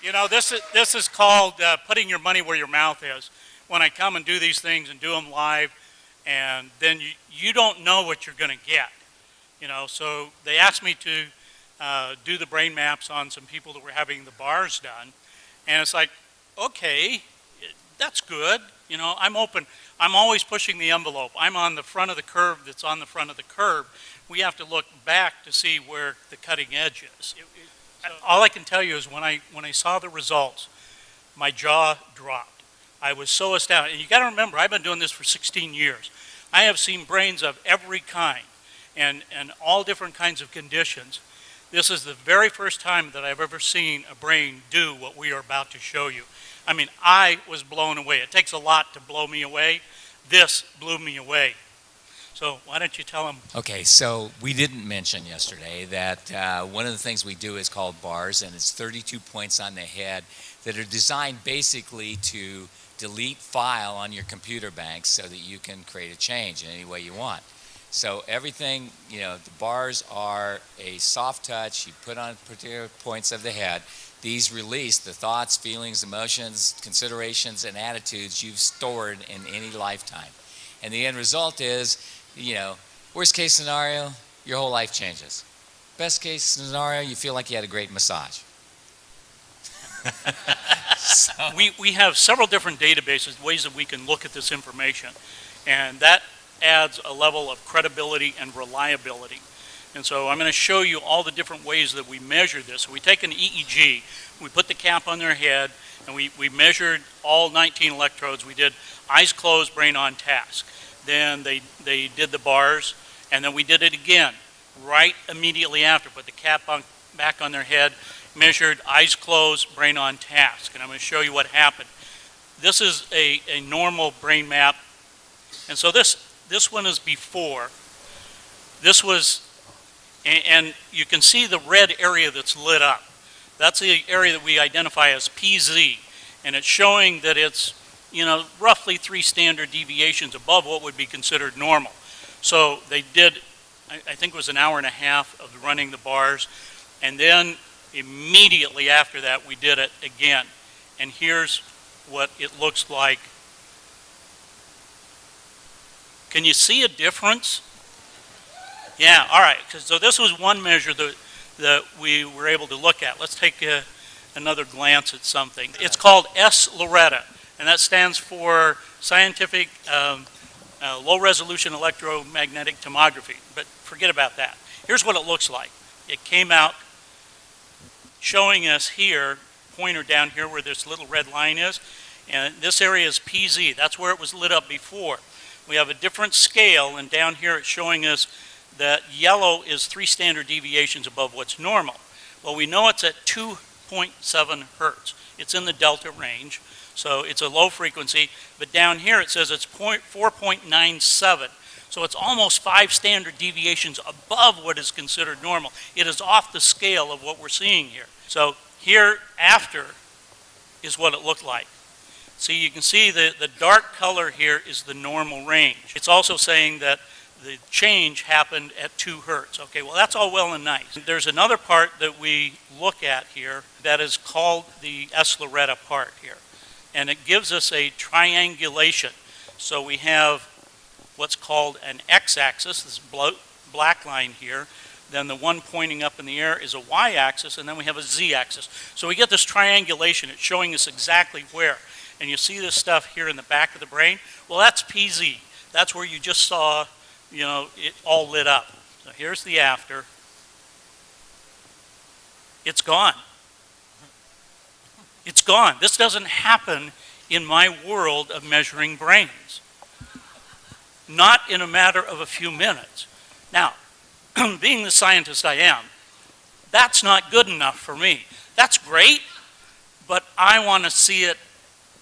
You know, this is called putting your money where your mouth is. When I come and do these things and do them live, and then you don't know what you're going to get. You know, so they asked me to do the brain maps on some people that were having the bars done, and it's like, okay, that's good. You know, I'm open. I'm always pushing the envelope. I'm on the front of the curve that's on the front of the curve. We have to look back to see where the cutting edge is. All I can tell you is when I saw the results, my jaw dropped. I was so astounded. And you got to remember, I've been doing this for 16 years. I have seen brains of every kind and all different kinds of conditions. This is the very first time that I've ever seen a brain do what we are about to show you. I mean, I was blown away. It takes a lot to blow me away. This blew me away. So why don't you tell them? Okay, so we didn't mention yesterday that one of the things we do is called bars, and it's 32 points on the head that are designed basically to delete file on your computer banks so that you can create a change in any way you want. So everything, you know, the bars are a soft touch. You put on particular points of the head. These release the thoughts, feelings, emotions, considerations, and attitudes you've stored in any lifetime. And the end result is, you know, worst case scenario, your whole life changes. Best case scenario, you feel like you had a great massage. So. We have several different databases, ways that we can look at this information, and that adds a level of credibility and reliability. And so I'm going to show you all the different ways that we measure this. So we take an EEG, we put the cap on their head, and we measured all 19 electrodes. We did eyes closed, brain on task. Then they did the bars, and then we did it again right immediately after. Put the cap back on their head, measured eyes closed, brain on task. And I'm going to show you what happened. This is a normal brain map. And so this one is before. This was, and you can see the red area that's lit up. That's the area that we identify as PZ. And it's showing that it's, you know, roughly 3 standard deviations above what would be considered normal. So they did, I think it was an hour and a half of running the bars. And then immediately after that, we did it again. And here's what it looks like. Can you see a difference? Yeah, all right. So this was one measure that we were able to look at. Let's take another glance at something. It's called S-Loretta, and that stands for Scientific Low-Resolution Electromagnetic Tomography. But forget about that. Here's what it looks like. It came out showing us here, pointer down here where this little red line is, and this area is PZ. That's where it was lit up before. We have a different scale, and down here it's showing us that yellow is 3 standard deviations above what's normal. Well, we know it's at 2.7 hertz. It's in the delta range, so it's a low frequency, but down here it says it's 4.97. So it's almost 5 standard deviations above what is considered normal. It is off the scale of what we're seeing here. So here after is what it looked like. See, you can see the dark color here is the normal range. It's also saying that the change happened at 2 hertz. Okay, well that's all well and nice. There's another part that we look at here that is called the S-Loretta part here. And it gives us a triangulation. So we have what's called an x-axis, this black line here. Then the one pointing up in the air is a y-axis, and then we have a z-axis. So we get this triangulation. It's showing us exactly where. And you see this stuff here in the back of the brain. Well, that's PZ. That's where you just saw, you know, it all lit up. So here's the after. It's gone. It's gone. This doesn't happen in my world of measuring brains. Not in a matter of a few minutes. Now, being the scientist I am, that's not good enough for me. That's great, but I want to see it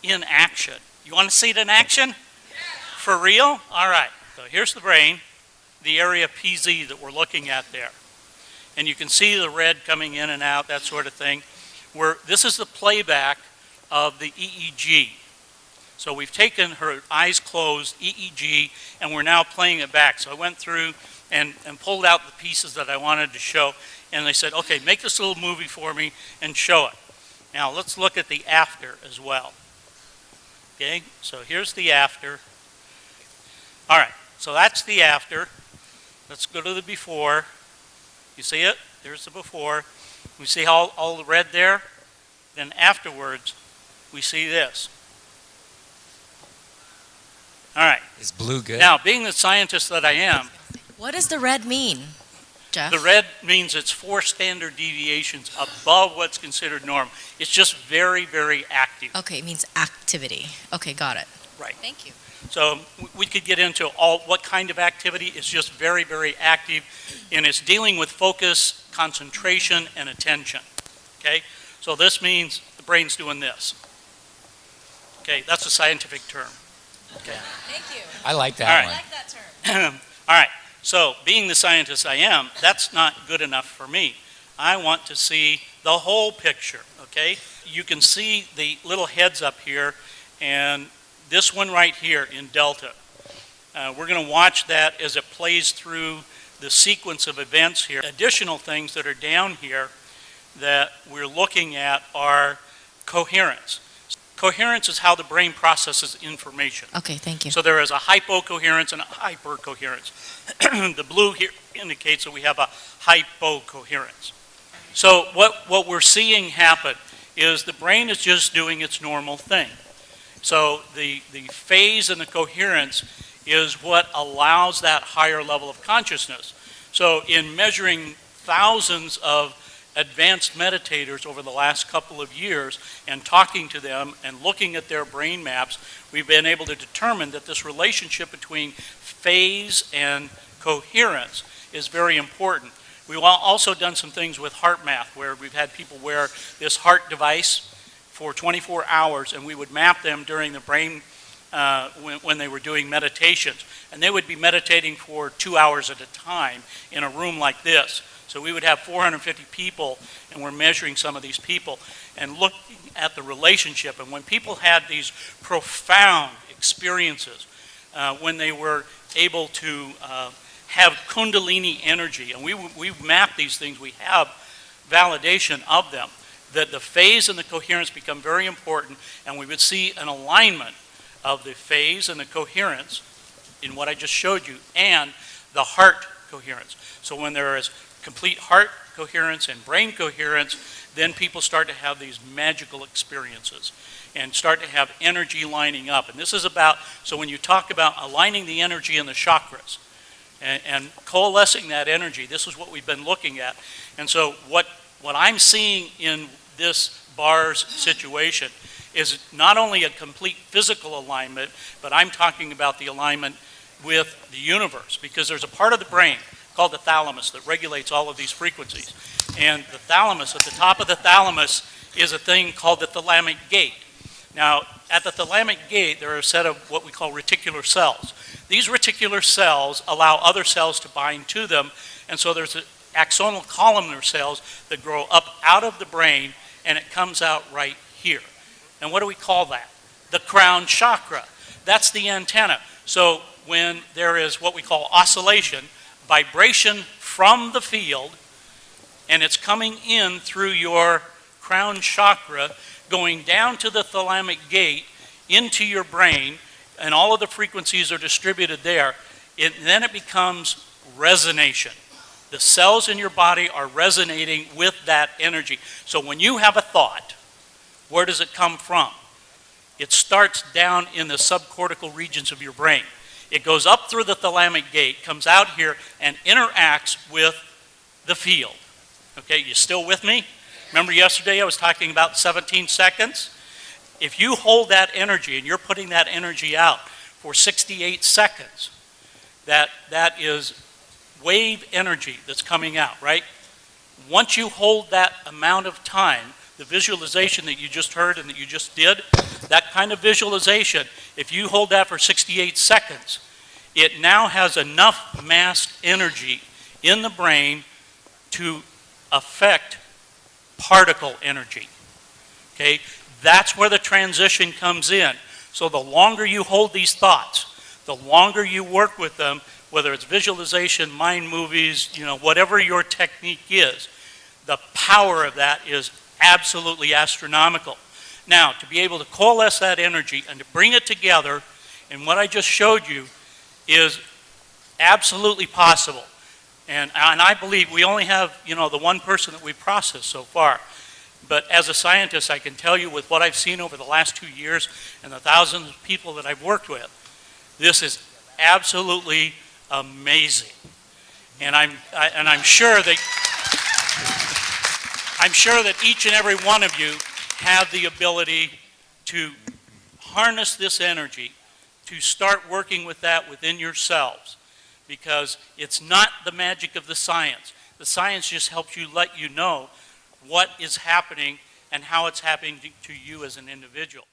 in action. You want to see it in action? For real? All right. So here's the brain, the area PZ that we're looking at there. And you can see the red coming in and out, that sort of thing. This is the playback of the EEG. So we've taken her eyes closed EEG, and we're now playing it back. So I went through and pulled out the pieces that I wanted to show, and they said, okay, make this little movie for me and show it. Now let's look at the after as well. Okay, so here's the after. All right, so that's the after. Let's go to the before. You see it? There's the before. We see all the red there. Then afterwards, we see this. All right. Is blue good? Now, being the scientist that I am, What does the red mean, Jeff? the red means it's 4 standard deviations above what's considered normal. It's just very, very active. Okay, it means activity. Okay, got it. Right. Thank you. So we could get into what kind of activity. It's just very, very active, and it's dealing with focus, concentration, and attention. Okay? So this means the brain's doing this. Okay, that's a scientific term. Okay. Thank you. I like All that right. one. I like that term. All right, so being the scientist I am, that's not good enough for me. I want to see the whole picture, okay? You can see the little heads up here, and this one right here in delta. We're going to watch that as it plays through the sequence of events here. Additional things that are down here that we're looking at are coherence. Coherence is how the brain processes information. Okay, thank you. So there is a hypocoherence and a hypercoherence. The blue here indicates that we have a hypocoherence. So what we're seeing happen is the brain is just doing its normal thing. So the phase and the coherence is what allows that higher level of consciousness. So in measuring thousands of advanced meditators over the last couple of years and talking to them and looking at their brain maps, we've been able to determine that this relationship between phase and coherence is very important. We've also done some things with heart math where we've had people wear this heart device for 24 hours, and we would map them during the brain when they were doing meditations. And they would be meditating for 2 hours at a time in a room like this. So we would have 450 people, and we're measuring some of these people and looking at the relationship. And when people had these profound experiences, when they were able to have kundalini energy, and we've mapped these things, we have validation of them, that the phase and the coherence become very important, and we would see an alignment of the phase and the coherence in what I just showed you, and the heart coherence. So when there is complete heart coherence and brain coherence, then people start to have these magical experiences and start to have energy lining up. And this is about, so when you talk about aligning the energy in the chakras and coalescing that energy, this is what we've been looking at. And so what I'm seeing in this bars situation is not only a complete physical alignment, but I'm talking about the alignment with the universe, because there's a part of the brain called the thalamus that regulates all of these frequencies. And the thalamus, at the top of the thalamus, is a thing called the thalamic gate. Now, at the thalamic gate, there are a set of what we call reticular cells. These reticular cells allow other cells to bind to them, and so there's axonal columnar cells that grow up out of the brain, and it comes out right here. And what do we call that? The crown chakra. That's the antenna. So when there is what we call oscillation, vibration from the field, and it's coming in through your crown chakra, going down to the thalamic gate, into your brain, and all of the frequencies are distributed there, then it becomes resonation. The cells in your body are resonating with that energy. So when you have a thought, where does it come from? It starts down in the subcortical regions of your brain. It goes up through the thalamic gate, comes out here, and interacts with the field. Okay, you still with me? Remember yesterday I was talking about 17 seconds? If you hold that energy and you're putting that energy out for 68 seconds, that is wave energy that's coming out, right? Once you hold that amount of time, the visualization that you just heard and that you just did, that kind of visualization, if you hold that for 68 seconds, it now has enough massed energy in the brain to affect particle energy. Okay? That's where the transition comes in. So the longer you hold these thoughts, the longer you work with them, whether it's visualization, mind movies, whatever your technique is, the power of that is absolutely astronomical. Now, to be able to coalesce that energy and to bring it together in what I just showed you is absolutely possible. And I believe we only have, the one person that we've processed so far. But as a scientist, I can tell you with what I've seen over the last 2 years and the thousands of people that I've worked with, this is absolutely amazing. And I'm sure that each and every one of you have the ability to harness this energy, to start working with that within yourselves, because it's not the magic of the science. The science just helps you let you know what is happening and how it's happening to you as an individual.